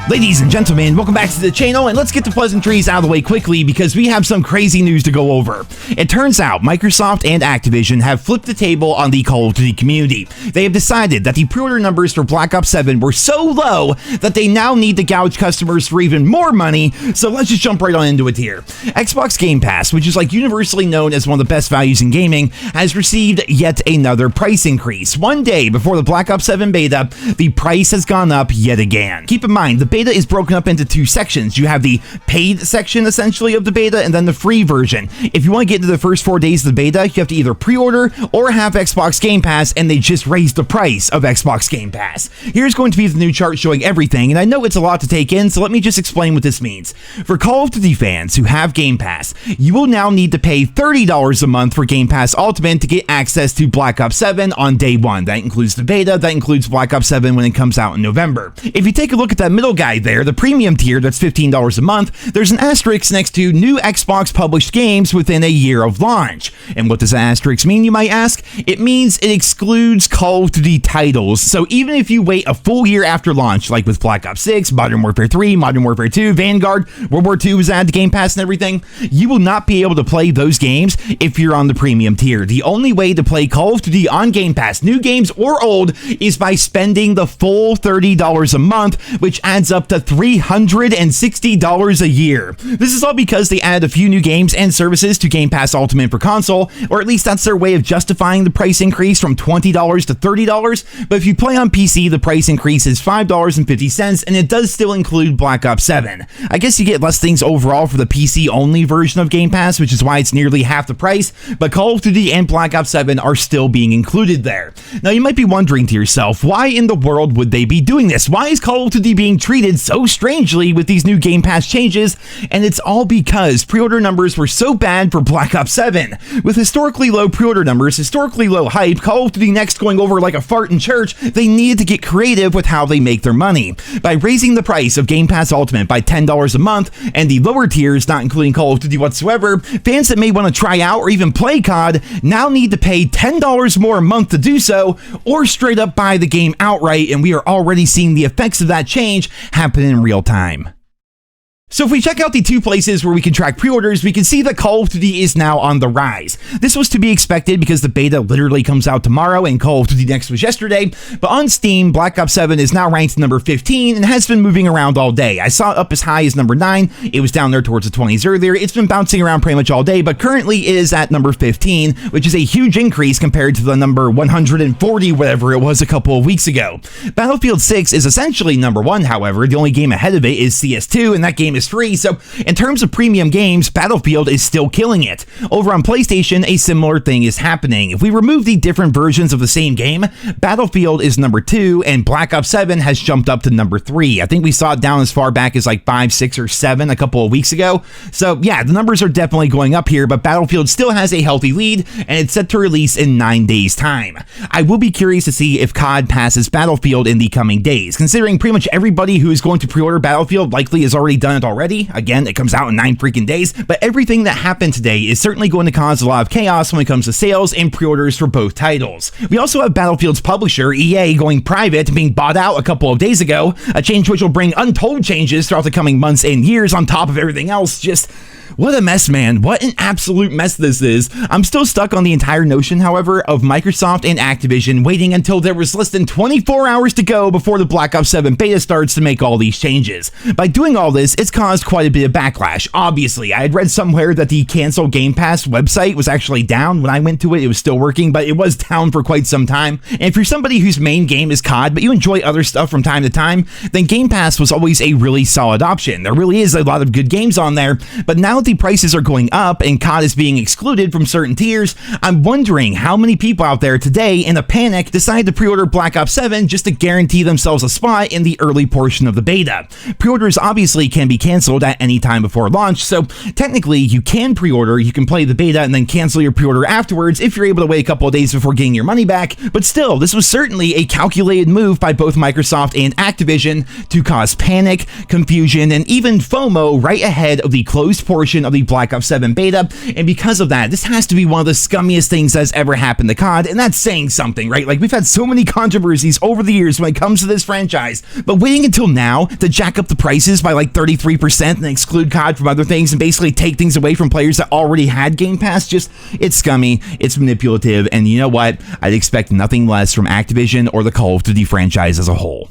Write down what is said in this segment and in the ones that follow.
Ladies and gentlemen, welcome back to the channel, and let's get the pleasantries out of the way quickly because we have some crazy news to go over. It turns out Microsoft and Activision have flipped the table on the Call of Duty community. They have decided that the pre-order numbers for Black Ops 7 were so low that they now need to gouge customers for even more money, so let's just jump right on into it here. Xbox Game Pass, which is like universally known as one of the best values in gaming, has received yet another price increase. One day before the Black Ops 7 beta, the price has gone up yet again. Keep in mind, the beta is broken up into two sections. You have the paid section, essentially, of the beta, and then the free version. If you want to get into the first 4 days of the beta, you have to either pre-order or have Xbox Game Pass, and they just raised the price of Xbox Game Pass. Here's going to be the new chart showing everything, and I know it's a lot to take in, so let me just explain what this means. For Call of Duty fans who have Game Pass, you will now need to pay $30 a month for Game Pass Ultimate to get access to Black Ops 7 on day one. That includes the beta, that includes Black Ops 7 when it comes out in November. If you take a look at that middle guy there, the premium tier, that's $15 a month, there's an asterisk next to new Xbox published games within a year of launch. And what does that asterisk mean, you might ask? It means it excludes Call of Duty titles. So even if you wait a full year after launch, like with Black Ops 6, Modern Warfare 3, Modern Warfare 2, Vanguard, World War II was added to Game Pass and everything, you will not be able to play those games if you're on the premium tier. The only way to play Call of Duty on Game Pass, new games or old, is by spending the full $30 a month, which adds up to $360 a year. This is all because they added a few new games and services to Game Pass Ultimate for console, or at least that's their way of justifying the price increase from $20 to $30, but if you play on PC, the price increase is $5.50, and it does still include Black Ops 7. I guess you get less things overall for the PC-only version of Game Pass, which is why it's nearly half the price, but Call of Duty and Black Ops 7 are still being included there. Now, you might be wondering to yourself, why in the world would they be doing this? Why is Call of Duty being treated so strangely with these new Game Pass changes? And it's all because pre-order numbers were so bad for Black Ops 7. With historically low pre-order numbers, historically low hype, Call of Duty Next going over like a fart in church, they needed to get creative with how they make their money. By raising the price of Game Pass Ultimate by $10 a month, and the lower tiers, not including Call of Duty whatsoever, fans that may want to try out or even play COD now need to pay $10 more a month to do so, or straight up buy the game outright, and we are already seeing the effects of that change happen in real time. So if we check out the two places where we can track pre-orders, we can see that Call of Duty is now on the rise. This was to be expected because the beta literally comes out tomorrow and Call of Duty Next was yesterday, but on Steam, Black Ops 7 is now ranked number 15 and has been moving around all day. I saw it up as high as number 9, it was down there towards the 20s earlier, it's been bouncing around pretty much all day, but currently it is at number 15, which is a huge increase compared to the number 140, whatever it was a couple of weeks ago. Battlefield 6 is essentially number 1, however, the only game ahead of it is CS2, and that game is free, so in terms of premium games, Battlefield is still killing it. Over on PlayStation, a similar thing is happening. If we remove the different versions of the same game, Battlefield is number 2, and Black Ops 7 has jumped up to number 3. I think we saw it down as far back as like 5, 6, or 7 a couple of weeks ago. So yeah, the numbers are definitely going up here, but Battlefield still has a healthy lead, and it's set to release in 9 days' time. I will be curious to see if COD passes Battlefield in the coming days, considering pretty much everybody who is going to pre-order Battlefield likely has already done it already. Again, it comes out in 9 freaking days, but everything that happened today is certainly going to cause a lot of chaos when it comes to sales and pre-orders for both titles. We also have Battlefield's publisher, EA, going private and being bought out a couple of days ago, a change which will bring untold changes throughout the coming months and years on top of everything else. Just what a mess, man. What an absolute mess this is. I'm still stuck on the entire notion, however, of Microsoft and Activision waiting until there was less than 24 hours to go before the Black Ops 7 beta starts to make all these changes. By doing all this, it's caused quite a bit of backlash. Obviously, I had read somewhere that the cancel Game Pass website was actually down. When I went to it, it was still working, but it was down for quite some time. And if you're somebody whose main game is COD, but you enjoy other stuff from time to time, then Game Pass was always a really solid option. There really is a lot of good games on there, but now the prices are going up and COD is being excluded from certain tiers, I'm wondering how many people out there today in a panic decide to pre-order Black Ops 7 just to guarantee themselves a spot in the early portion of the beta. Pre-orders obviously can be canceled at any time before launch, so technically you can pre-order, you can play the beta and then cancel your pre-order afterwards if you're able to wait a couple of days before getting your money back. But still, this was certainly a calculated move by both Microsoft and Activision to cause panic, confusion, and even FOMO right ahead of the closed portion of the Black Ops 7 beta. And because of that, this has to be one of the scummiest things that's ever happened to COD, and that's saying something, right? Like, we've had so many controversies over the years when it comes to this franchise, but waiting until now to jack up the prices by like 33% and exclude COD from other things and basically take things away from players that already had Game Pass, just, it's scummy, it's manipulative, and you know what? I'd expect nothing less from Activision or the Call of Duty franchise as a whole.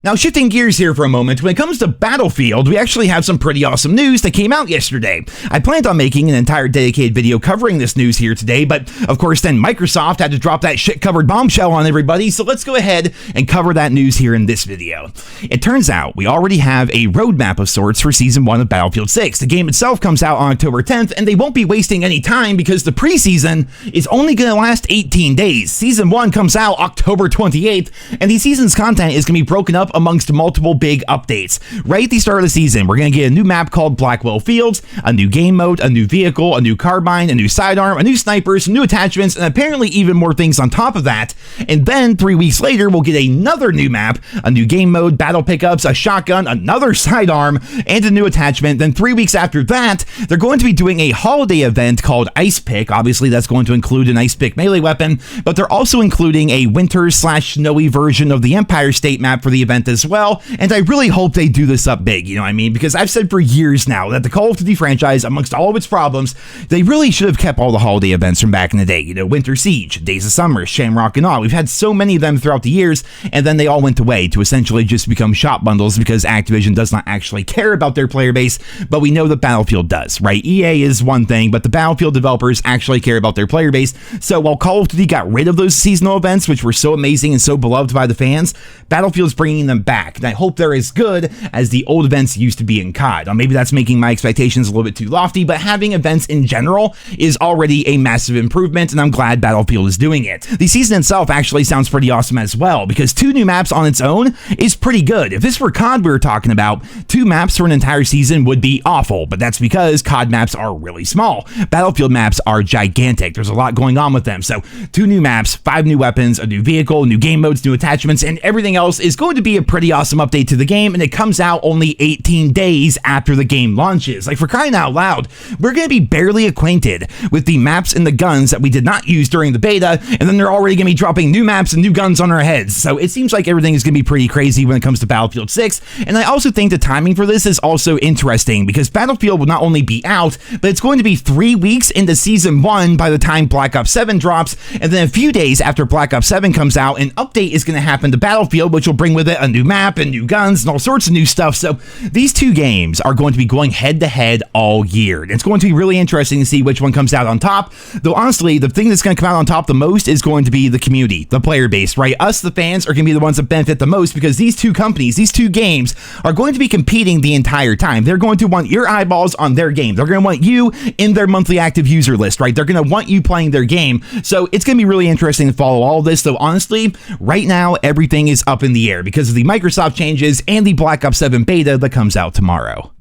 Now, shifting gears here for a moment, when it comes to Battlefield, we actually have some pretty awesome news that came out yesterday. I planned on making an entire dedicated video covering this news here today, but of course then Microsoft had to drop that shit-covered bombshell on everybody, so let's go ahead and cover that news here in this video. It turns out we already have a roadmap of sorts for Season 1 of Battlefield 6. The game itself comes out on October 10th, and they won't be wasting any time because the preseason is only going to last 18 days. Season 1 comes out October 28th, and the season's content is going to be broken up amongst multiple big updates. Right at the start of the season, we're going to get a new map called Blackwell Fields, a new game mode, a new vehicle, a new carbine, a new sidearm, a new snipers, new attachments, and apparently even more things on top of that. And then 3 weeks later, we'll get another new map, a new game mode, battle pickups, a shotgun, another sidearm, and a new attachment. Then 3 weeks after that, they're going to be doing a holiday event called Ice Pick. Obviously, that's going to include an Ice Pick melee weapon, but they're also including a winter/snowy version of the Empire State map for the event as well. And I really hope they do this up big, you know what I mean? Because I've said for years now that the Call of Duty franchise, amongst all of its problems, they really should have kept all the holiday events from back in the day. You know, Winter Siege, Days of Summer, Shamrock and all. We've had so many of them throughout the years, and then they all went away to essentially just become shop bundles because Activision does not actually care about their player base, but we know that Battlefield does, right? EA is one thing, but the Battlefield developers actually care about their player base. So while Call of Duty got rid of those seasonal events, which were so amazing and so beloved by the fans, Battlefield's bringing them back. And I hope they're as good as the old events used to be in COD. Now, maybe that's making my expectations a little bit too lofty, but having events in general is already a massive improvement, and I'm glad Battlefield is doing it. The season itself actually sounds pretty awesome as well, because 2 new maps on its own is pretty good. If this were COD we were talking about, 2 maps for an entire season would be awful, but that's because COD maps are really small. Battlefield maps are gigantic. There's a lot going on with them. So 2 new maps, 5 new weapons, a new vehicle, new game modes, new attachments, and everything else is going to be a pretty awesome update to the game, and it comes out only 18 days after the game launches. Like, for crying out loud, we're going to be barely acquainted with the maps and the guns that we did not use during the beta, and then they're already going to be dropping new maps and new guns on our heads. So it seems like everything is going to be pretty crazy when it comes to Battlefield 6, and I also think the timing for this is also interesting because Battlefield will not only be out, but it's going to be 3 weeks into Season 1 by the time Black Ops 7 drops, and then a few days after Black Ops 7 comes out, an update is going to happen to Battlefield, which will bring with it a new map and new guns and all sorts of new stuff. So these 2 games are going to be going head to head all year. It's going to be really interesting to see which one comes out on top. Though honestly, the thing that's going to come out on top the most is going to be the community, the player base, right? Us, the fans, are going to be the ones that benefit the most because these 2 companies, these 2 games are going to be competing the entire time. They're going to want your eyeballs on their game. They're going to want you in their monthly active user list, right? They're going to want you playing their game. So it's going to be really interesting to follow all of this. Though honestly, right now, everything is up in the air because of the Microsoft changes and the Black Ops 7 beta that comes out tomorrow.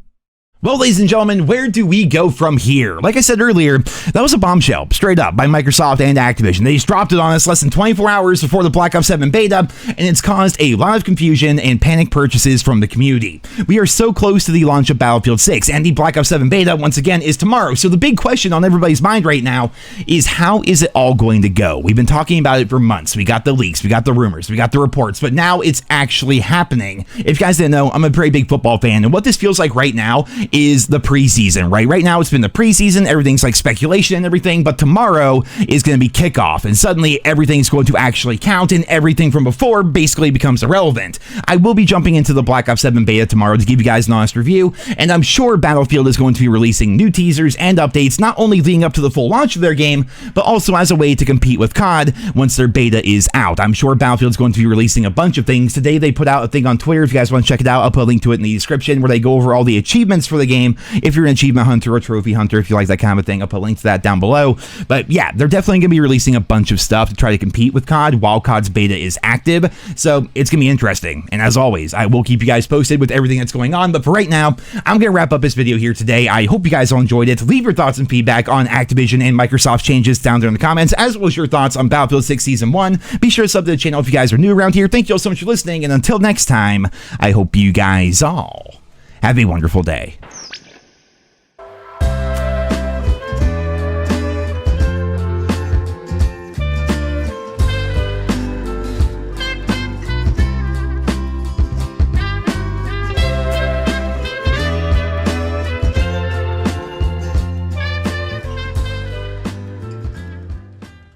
Well, ladies and gentlemen, where do we go from here? Like I said earlier, that was a bombshell, straight up, by Microsoft and Activision. They just dropped it on us less than 24 hours before the Black Ops 7 beta, and it's caused a lot of confusion and panic purchases from the community. We are so close to the launch of Battlefield 6, and the Black Ops 7 beta, once again, is tomorrow. So the big question on everybody's mind right now is, how is it all going to go? We've been talking about it for months. We got the leaks, we got the rumors, we got the reports, but now it's actually happening. If you guys didn't know, I'm a very big football fan, and what this feels like right now is the preseason, right? Right now, it's been the preseason. Everything's like speculation and everything, but tomorrow is going to be kickoff, and suddenly everything's going to actually count, and everything from before basically becomes irrelevant. I will be jumping into the Black Ops 7 beta tomorrow to give you guys an honest review, and I'm sure Battlefield is going to be releasing new teasers and updates, not only leading up to the full launch of their game, but also as a way to compete with COD once their beta is out. I'm sure Battlefield's going to be releasing a bunch of things. Today, they put out a thing on Twitter. If you guys want to check it out, I'll put a link to it in the description, where they go over all the achievements for the the game. If you're an achievement hunter or trophy hunter, if you like that kind of thing, I'll put a link to that down below. But yeah, they're definitely going to be releasing a bunch of stuff to try to compete with COD while COD's beta is active. So it's going to be interesting. And as always, I will keep you guys posted with everything that's going on. But for right now, I'm going to wrap up this video here today. I hope you guys all enjoyed it. Leave your thoughts and feedback on Activision and Microsoft's changes down there in the comments, as well as your thoughts on Battlefield 6 Season 1. Be sure to sub to the channel if you guys are new around here. Thank you all so much for listening. And until next time, I hope you guys all have a wonderful day.